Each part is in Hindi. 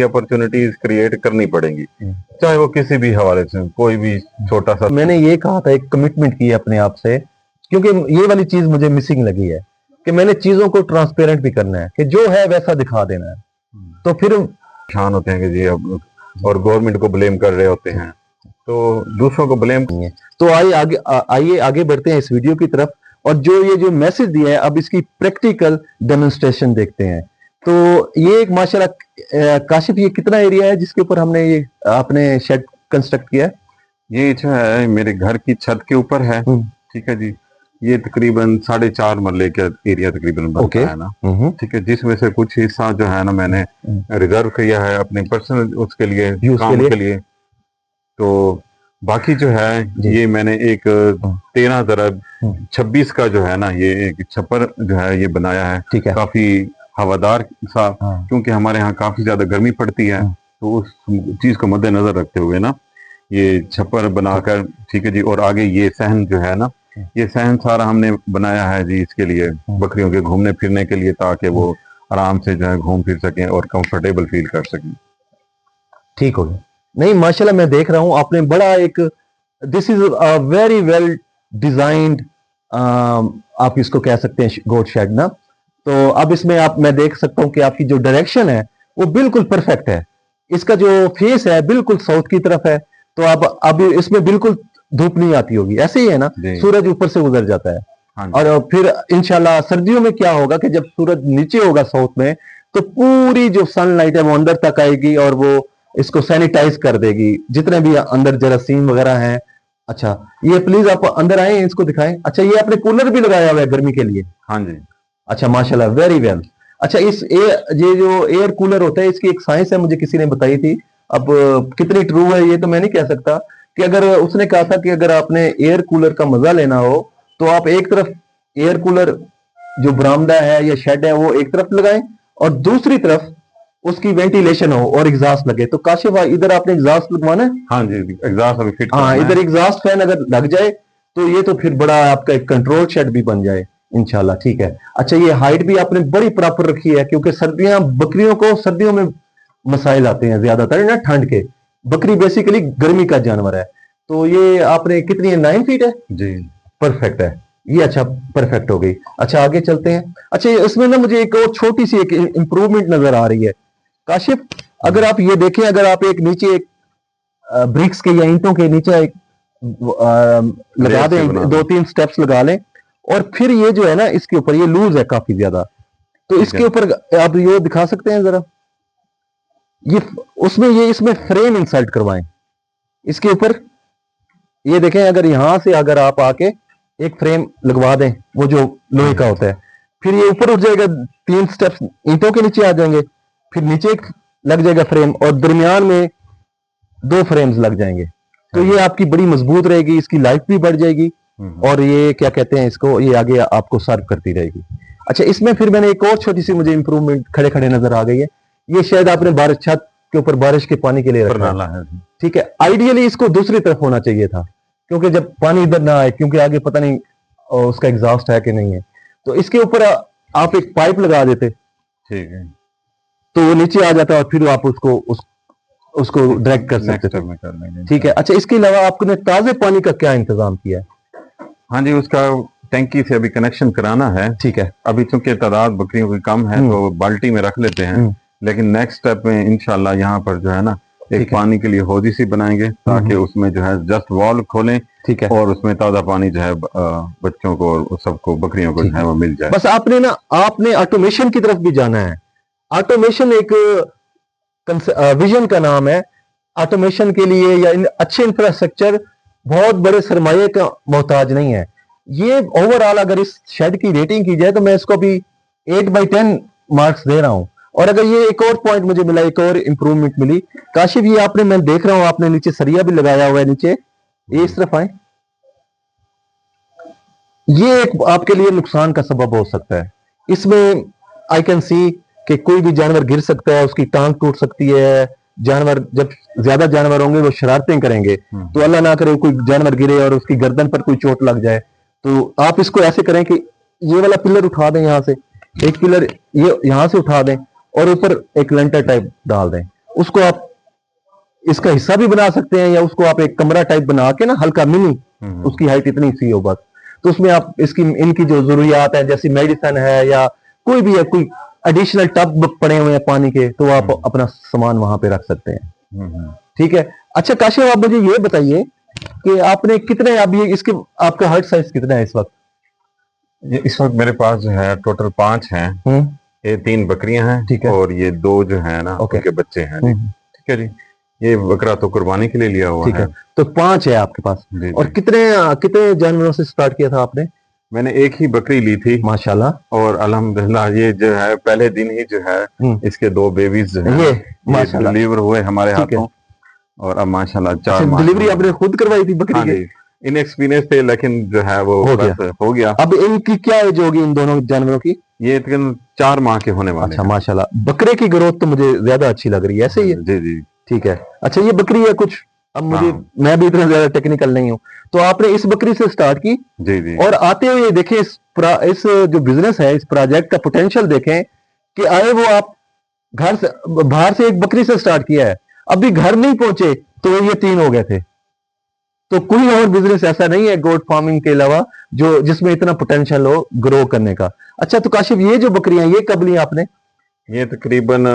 अपॉर्चुनिटीज क्रिएट करनी पड़ेंगी, चाहे वो किसी भी हवाले से, कोई भी छोटा सा। मैंने ये कहा था, एक कमिटमेंट की अपने आप से, क्योंकि ये वाली चीज मुझे मिसिंग लगी है कि मैंने चीजों को ट्रांसपेरेंट भी करना है, कि जो है वैसा दिखा देना है। तो फिर परेशान होते हैं कि जी अब, और गवर्नमेंट को ब्लेम कर रहे होते हैं, तो दूसरों को ब्लेम नहीं है। तो आइए आगे बढ़ते हैं इस वीडियो की तरफ, और जो ये जो मैसेज दिया है, अब इसकी प्रैक्टिकल डेमोन्स्ट्रेशन देखते हैं। तो ये एक माशाल्लाह काशिफ, ये कितना एरिया है जिसके ऊपर हमने ये अपने शेड कंस्ट्रक्ट किया है? ये जो है मेरे घर की छत के ऊपर है, ठीक है जी। ये तकरीबन 4.5 मरले का एरिया तकरीबन बनता है ना, ठीक है, जिसमें से कुछ हिस्सा जो है ना मैंने रिजर्व किया है अपने पर्सनल उसके लिए, काम के लिए। तो बाकी जो है ये मैंने एक 13x26 का जो है ना, ये एक छप्पर जो है ये बनाया है, ठीक है, काफी हवादार सा, क्योंकि हमारे यहाँ काफी ज्यादा गर्मी पड़ती है, तो उस चीज को मद्देनजर रखते हुए ना ये छप्पर बनाकर, ठीक है जी। और आगे ये सहन जो है ना, ये सहन सारा हमने बनाया है जी इसके लिए, बकरियों के घूमने फिरने के लिए, ताकि वो आराम से जो है घूम फिर सकें और कंफर्टेबल फील कर सकें। ठीक हो गया। नहीं माशाल्लाह, मैं देख रहा हूं आपने बड़ा एक, this is a very well designed, आप इसको कह सकते हैं गोट शेड ना। तो अब इसमें मैं देख सकता हूं कि आपकी जो डायरेक्शन है वो बिल्कुल परफेक्ट है। इसका जो फेस है बिल्कुल साउथ की तरफ है, तो अब इसमें बिल्कुल धूप नहीं आती होगी, ऐसे ही है ना, सूरज ऊपर से गुजर जाता है। और फिर इंशाल्लाह सर्दियों में क्या होगा कि जब सूरज नीचे होगा साउथ में, तो पूरी जो सनलाइट है वो अंदर तक आएगी और वो इसको सैनिटाइज कर देगी, जितने भी अंदर जरासीम वगैरह हैं। अच्छा, ये प्लीज आप अंदर आए, इसको दिखाएं। अच्छा, ये आपने कूलर भी लगाया हुआ है गर्मी के लिए? हाँ जी। अच्छा माशाल्लाह, वेरी वेल। अच्छा, ये जो एयर कूलर होता है, इसकी एक साइंस है, मुझे किसी ने बताई थी। अब कितनी ट्रू है ये तो मैं नहीं कह सकता, कि अगर उसने कहा था कि अगर आपने एयर कूलर का मजा लेना हो तो आप एक तरफ एयर कूलर जो बरामदा है या शेड है वो एक तरफ लगाएं, और दूसरी तरफ उसकी वेंटिलेशन हो और एग्जॉस्ट लगे। तो काशिफ भाई, इधर आपने एग्जॉस्ट लगवाना है? हाँ जी, एग्जॉस्ट अभी फिट। हाँ, इधर एग्जॉस्ट फैन अगर लग जाए तो ये तो फिर बड़ा आपका एक कंट्रोल शेड भी बन जाए इंशाल्लाह। ठीक है। अच्छा, ये हाइट भी आपने बड़ी प्रॉपर रखी है, क्योंकि सर्दियां, बकरियों को सर्दियों में मसाइल आते हैं ज्यादातर ना, ठंड के। बकरी बेसिकली गर्मी का जानवर है। तो ये आपने कितनी है, 9 फीट है जी? परफेक्ट है ये। अच्छा, परफेक्ट हो गई। अच्छा, आगे चलते हैं। अच्छा, इसमें ना मुझे एक और छोटी सी एक इंप्रूवमेंट नजर आ रही है काशिफ। अगर आप ये देखें, अगर आप एक नीचे एक ब्रिक्स के या ईंटों के नीचे एक लगा दें, 2-3 स्टेप्स लगा लें, और फिर ये जो है ना, इसके ऊपर ये लूज है काफी ज्यादा, तो इसके ऊपर आप ये दिखा सकते हैं जरा, ये उसमें ये इसमें फ्रेम इंसर्ट करवाएं इसके ऊपर। ये देखें, अगर यहां से अगर आप आके एक फ्रेम लगवा दें, वो जो लोहे का होता है, फिर ये ऊपर उठ जाएगा, 3 स्टेप्स ईंटों के नीचे आ जाएंगे, फिर नीचे एक लग जाएगा फ्रेम, और दरमियान में 2 फ्रेम्स लग जाएंगे। तो ये आपकी बड़ी मजबूत रहेगी, इसकी लाइफ भी बढ़ जाएगी, और ये क्या कहते हैं इसको, ये आगे आपको सर्व करती रहेगी। अच्छा, इसमें फिर मैंने एक और छोटी सी मुझे इंप्रूवमेंट खड़े खड़े नजर आ गई है। ये शायद आपने बारिश, छत के ऊपर बारिश के पानी के लिए रखा है। ठीक है। आइडियली इसको दूसरी तरफ होना चाहिए था, क्योंकि जब पानी इधर ना आए, क्योंकि आगे पता नहीं उसका एग्जॉस्ट है कि नहीं है, तो इसके ऊपर आप एक पाइप लगा देते, ठीक है, तो वो नीचे आ जाता, और फिर आप उसको डायरेक्ट कर सकते थे। ठीक है। अच्छा, इसके अलावा आपने ताजे पानी का क्या इंतजाम किया है? हाँ जी, उसका टैंकी से अभी कनेक्शन कराना है। ठीक है। अभी चूंकि तादाद बकरियों की कम है तो बाल्टी में रख लेते हैं, लेकिन नेक्स्ट स्टेप में इंशाल्लाह यहाँ पर जो है ना एक पानी के लिए हौदी सी बनाएंगे, ताकि उसमें जो है जस्ट वॉल खोलें, ठीक है, और उसमें ताजा पानी जो है बच्चों को और सबको, बकरियों को जो है वो मिल जाए। बस आपने ऑटोमेशन की तरफ भी जाना है। ऑटोमेशन एक विजन का नाम है। ऑटोमेशन के लिए या अच्छे इंफ्रास्ट्रक्चर बहुत बड़े सरमाये का मोहताज नहीं है। ये ओवरऑल अगर इस शेड की रेटिंग की जाए तो मैं इसको भी 8/10 मार्क्स दे रहा हूं। और अगर ये एक और पॉइंट मुझे मिला, एक और इंप्रूवमेंट मिली काशिफ, ये आपने, मैं देख रहा हूं आपने नीचे सरिया भी लगाया हुआ है नीचे, ये इस तरफ आए, ये एक आपके लिए नुकसान का सबब हो सकता है। इसमें आई कैन सी कि कोई भी जानवर गिर सकता है, उसकी टांग टूट सकती है। जानवर, जब ज्यादा जानवर होंगे वो शरारतें करेंगे, तो अल्लाह ना करे कोई जानवर गिरे और उसकी गर्दन पर कोई चोट लग जाए। तो आप इसको ऐसे करें कि ये वाला पिलर उठा दें, यहां से एक पिलर ये यहां से उठा दें, और ऊपर एक लेंटर टाइप डाल दें, उसको आप इसका हिस्सा भी बना सकते हैं, या उसको आप एक कमरा टाइप बना के ना, हल्का मिनी, उसकी हाइट इतनी सी हो बस, तो उसमें आप इनकी जो जरूरियात है, जैसी मेडिसिन है या कोई भी है, कोई एडिशनल टब पड़े हुए हैं पानी के, तो आप अपना सामान वहां पे रख सकते हैं। ठीक है। अच्छा काशिफ, आप मुझे ये बताइए कि आपने कितने, अब ये इसके आपका हर्ट साइज कितना है इस वक्त? इस वक्त मेरे पास जो है टोटल 5 हैं। ये 3 बकरियां हैं, ठीक है। और ये 2 जो है ना उनके बच्चे हैं जी। ठीक है जी। ये बकरा तो कुर्बानी के लिए लिया हुआ है। तो 5 है आपके पास। जी, और जी। कितने जानवरों से स्टार्ट किया था आपने? मैंने एक ही बकरी ली थी माशाल्लाह। और अल्हम्दुलिल्लाह ये जो है पहले दिन ही जो है इसके 2 बेबीज जो है ये ये डिलीवर हुए हमारे हाथों, और अब माशाल्लाह 4 माह डिलीवरी आपने खुद करवाई थी बकरी की? इनएक्सपीरियंस थे, लेकिन जो है वो हो गया। अब इनकी क्या एज होगी इन दोनों जानवरों की? ये तकरीबन 4 माह के होने वाले अच्छा माशाल्लाह। बकरे की ग्रोथ तो मुझे ज्यादा अच्छी लग रही है, ऐसे ही है? जी जी। ठीक है। अच्छा ये बकरी है कुछ, अब मुझे मैं भी इतना ज्यादा टेक्निकल नहीं हूँ, तो आपने इस बकरी से स्टार्ट की? जी जी। और आते हुए देखें इस जो बिजनेस है, इस प्रोजेक्ट का पोटेंशियल देखें कि आए वो आप घर से, बाहर से एक बकरी से स्टार्ट किया है, अभी घर नहीं पहुंचे तो ये 3 हो गए थे। तो कोई और बिजनेस ऐसा नहीं है गोट फार्मिंग के अलावा जो जिसमें इतना पोटेंशियल हो ग्रो करने का। अच्छा तो काशिफ, ये जो बकरियां ये कब ली आपने? ये तकरीबन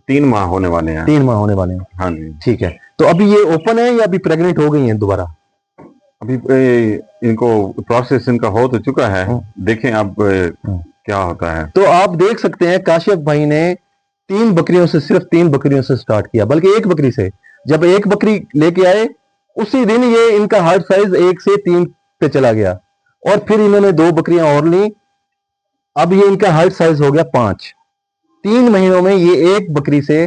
3 माह होने वाले हैं। 3 माह होने वाले हैं। हाँ जी। ठीक है। तो अभी ये ओपन है या अभी प्रेग्नेंट हो गई हैं दोबारा? अभी इनको प्रोसेस इनका हो तो चुका है, देखें अब क्या होता है। तो आप देख सकते हैं काशिफ भाई ने 3 बकरियों से, सिर्फ 3 बकरियों से स्टार्ट किया, बल्कि एक बकरी से। जब एक बकरी लेके आए उसी दिन ये इनका हार्ट साइज 1 से 3 पे चला गया, और फिर इन्होंने 2 बकरियां और ली, अब ये इनका हार्ट साइज हो गया 5। 3 महीनों में ये एक बकरी से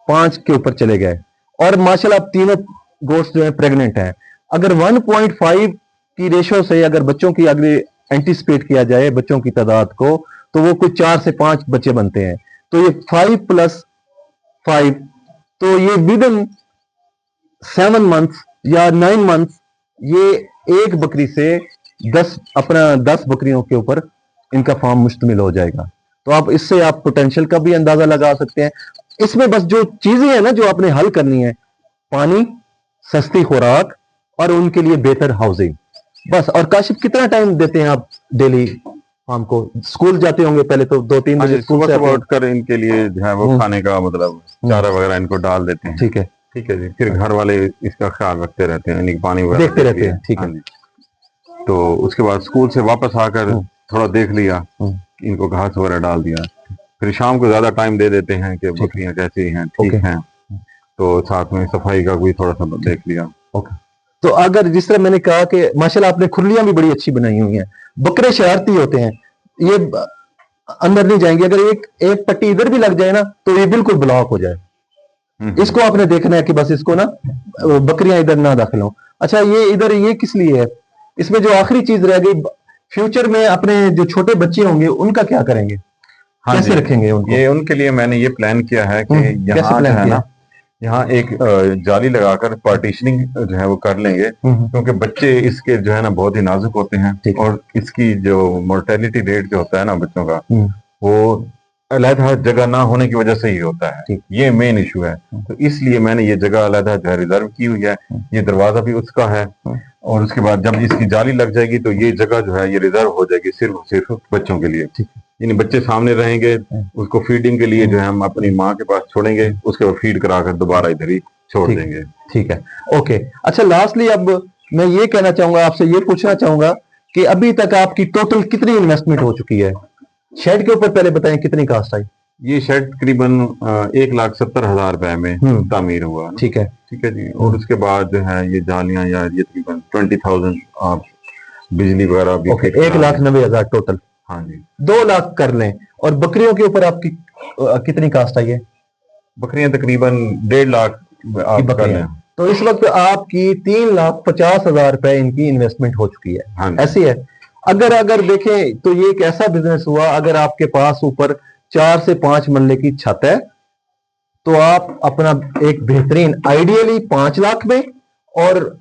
5 के ऊपर चले गए, और माशाल्लाह अब तीनों गोट्स जो है प्रेग्नेंट हैं। अगर 1.5 की रेशो से अगर बच्चों की अगर एंटीसिपेट किया जाए बच्चों की तादाद को, तो वो कुछ 4 से 5 बच्चे बनते हैं। तो ये 5 + 5, तो ये विद इन 7 मंथ्स या 9 मंथ्स ये एक बकरी से 10 बकरियों के ऊपर इनका फार्म मुश्तमिल हो जाएगा। तो आप इससे आप पोटेंशियल का भी अंदाजा लगा सकते हैं। इसमें बस जो चीजें हैं ना जो आपने हल करनी है, पानी, सस्ती खुराक और उनके लिए बेहतर हाउसिंग, बस। और काशिफ कितना टाइम देते हैं आप डेली फार्म को? स्कूल जाते होंगे पहले तो 2-3 बजे स्कूल से उठकर इनके लिए जो है वो खाने का मतलब चारा वगैरह इनको डाल देते हैं। ठीक है। ठीक है जी। फिर घर वाले इसका ख्याल रखते रहते हैं, इनकी पानी वगैरह देखते रहते हैं। ठीक है। तो उसके बाद स्कूल से वापस आकर थोड़ा देख लिया, इनको घास वगैरह डाल दिया, फिर शाम को ज्यादा टाइम दे देते हैं कि बकरियां कैसी हैं, ठीक हैं, तो साथ में सफाई का भी थोड़ा सा देख लिया। तो अगर जिस तरह मैंने कहा कि माशाल्लाह आपने खुरलियां भी बड़ी अच्छी बनाई हुई हैं, बकरे शरारती होते हैं, ये अंदर नहीं जाएंगे, अगर एक पट्टी इधर भी लग जाए ना तो ये बिल्कुल ब्लॉक हो जाए। इसको आपने देखना है कि बस इसको ना बकरियां इधर ना दाखिल हो। अच्छा ये इधर ये किस लिए है? इसमें जो आखिरी चीज रह गई, फ्यूचर में अपने जो छोटे बच्चे होंगे उनका क्या करेंगे? कैसे रखेंगे उनको? ये उनके लिए मैंने ये प्लान किया है कि यहाँ जो है ना, यहाँ एक जाली लगाकर पार्टीशनिंग जो है वो कर लेंगे, क्योंकि बच्चे इसके जो है ना बहुत ही नाजुक होते हैं, और इसकी जो मोर्टेलिटी रेट जो होता है ना बच्चों का, वो अलहदा जगह ना होने की वजह से ही होता है। ये मेन इशू है। तो इसलिए मैंने ये जगह अलहदा जो है रिजर्व की हुई है। ये दरवाजा भी उसका है, और उसके बाद जब इसकी जाली लग जाएगी तो ये जगह जो है ये रिजर्व हो जाएगी सिर्फ बच्चों के लिए। यानी बच्चे सामने रहेंगे, उसको फीडिंग के लिए जो है हम अपनी माँ के पास छोड़ेंगे, उसके बाद फीड कराकर दोबारा इधर ही छोड़ देंगे। ठीक है, ओके। अच्छा लास्टली अब मैं ये कहना चाहूंगा, आपसे ये पूछना चाहूंगा कि अभी तक आपकी टोटल कितनी इन्वेस्टमेंट हो चुकी है? शेड के ऊपर पहले बताएं कितनी कास्ट आई? ये शेड तकरीबन 1,70,000 रुपए में तामीर हुआ। ठीक है, ठीक है जी। और उसके बाद जो है ये जालियां या ये तकरीबन 20,000 आप बिजली वगैरह भी। 1,90,000 टोटल। हाँ जी। 2 लाख कर लें। और बकरियों के ऊपर आपकी कितनी कास्ट आई है? बकरियां तकरीबन 1.5 लाख आप कर लें। तो इस वक्त आपकी 3,50,000 रुपए इनकी इन्वेस्टमेंट हो चुकी है। हाँ, ऐसी है। अगर देखें तो ये एक ऐसा बिजनेस हुआ, अगर आपके पास ऊपर 4 से 5 मरले की छत है तो आप अपना एक बेहतरीन आइडियली 5 लाख में, और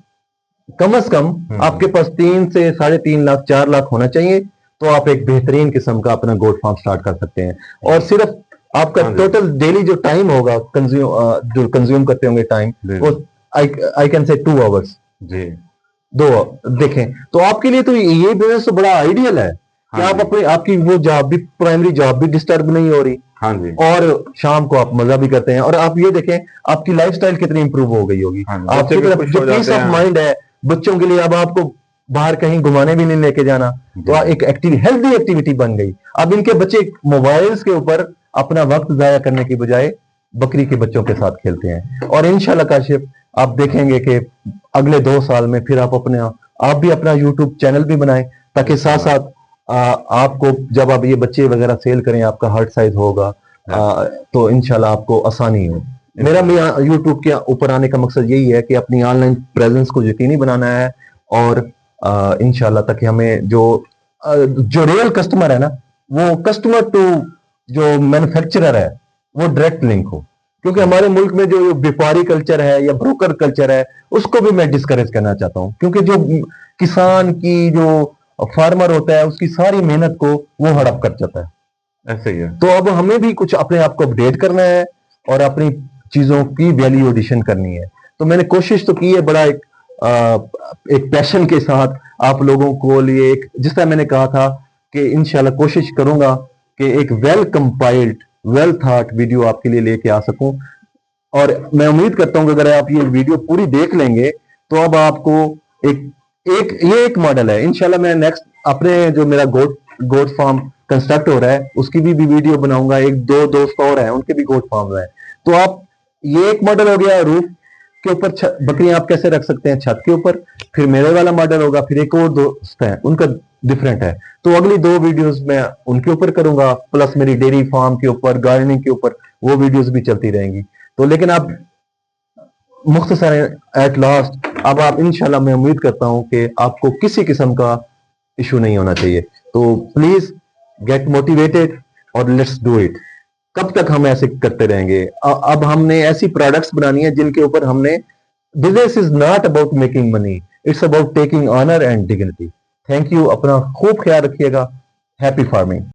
कम से कम आपके पास 3 से 3.5 लाख 4 लाख होना चाहिए, तो आप एक बेहतरीन किस्म का अपना गोट फार्म स्टार्ट कर सकते हैं। और सिर्फ आपका हाँ जी। टोटल डेली जो टाइम होगा जो कंज्यूम करते होंगे टाइम, जी। वो आई कैन से 2 आवर्स, जी। 2 देखें तो आपके लिए तो ये बिजनेस तो बड़ा आइडियल है कि हाँ आप जी। अपने आपकी वो जॉब भी, प्राइमरी जॉब भी डिस्टर्ब नहीं हो रही, हाँ जी। और शाम को आप मजा भी करते हैं, और आप ये देखें आपकी लाइफस्टाइल कितनी इंप्रूव हो गई होगी। हाँ जी, बच्चे आपकी भी तरफ खुश जो हो पीस जाते ऑफ हैं। माइंड है बच्चों के लिए, अब आपको बाहर कहीं घुमाने भी नहीं लेके जाना, तो जी। एक हेल्दी एक्टिविटी बन गई। अब इनके बच्चे मोबाइल्स के ऊपर अपना वक्त जाया करने की बजाय बकरी के बच्चों के साथ खेलते हैं। और इंशाल्लाह काशिफ, आप देखेंगे कि अगले 2 साल में फिर आप भी अपना यूट्यूब चैनल भी बनाएं, ताकि साथ इंशाल्लाह। साथ आपको जब आप ये बच्चे वगैरह सेल करें, आपका हार्ट साइज होगा, तो इंशाल्लाह आपको आसानी हो। मेरा भी यूट्यूब के ऊपर आने का मकसद यही है कि अपनी ऑनलाइन प्रेजेंस को यकीनी बनाना है, और इंशाल्लाह ताकि हमें जो रियल कस्टमर है ना, वो कस्टमर टू जो मैन्युफैक्चरर है, वो डायरेक्ट लिंक हो। क्योंकि हमारे मुल्क में जो व्यापारी कल्चर है या ब्रोकर कल्चर है, उसको भी मैं डिस्करेज करना चाहता हूं, क्योंकि जो किसान की जो फार्मर होता है, उसकी सारी मेहनत को वो हड़प कर जाता है। ऐसे ही है। तो अब हमें भी कुछ अपने आप को अपडेट करना है और अपनी चीजों की वैल्यू एडिशन करनी है। तो मैंने कोशिश तो की है, बड़ा एक पैशन के साथ आप लोगों को लिए, एक जिस तरह मैंने कहा था कि इंशाल्लाह कोशिश करूंगा कि एक well compiled, well thought video आपके लिए लेके आ सकूं। और मैं उम्मीद करता हूं कि अगर आप ये वीडियो पूरी देख लेंगे, तो अब आपको एक ये एक मॉडल है। इंशाल्लाह मैं नेक्स्ट अपने जो मेरा गोट फार्म कंस्ट्रक्ट हो रहा है, उसकी भी वीडियो बनाऊंगा। एक दो दोस्त और हैं, उनके भी गोट फार्म है। तो आप, ये एक मॉडल हो गया रूफ के ऊपर बकरियां आप कैसे रख सकते हैं छत के ऊपर, फिर मेरे वाला मॉडल होगा, फिर एक और दोस्त है उनका डिफरेंट है। तो अगली 2 वीडियोस मैं उनके ऊपर करूंगा, प्लस मेरी डेयरी फार्म के ऊपर, गार्डनिंग के ऊपर वो वीडियोस भी चलती रहेंगी। तो लेकिन आप मुख्तसर एट लास्ट, अब आप इंशाल्लाह, मैं उम्मीद करता हूं कि आपको किसी किस्म का इशू नहीं होना चाहिए। तो प्लीज गेट मोटिवेटेड और लेट्स डू इट। कब तक हम ऐसे करते रहेंगे? अब हमने ऐसी प्रोडक्ट्स बनानी है जिनके ऊपर हमने, business is not about making money, it's about taking honour and dignity. Thank you, अपना खूब ख्याल रखिएगा। Happy farming.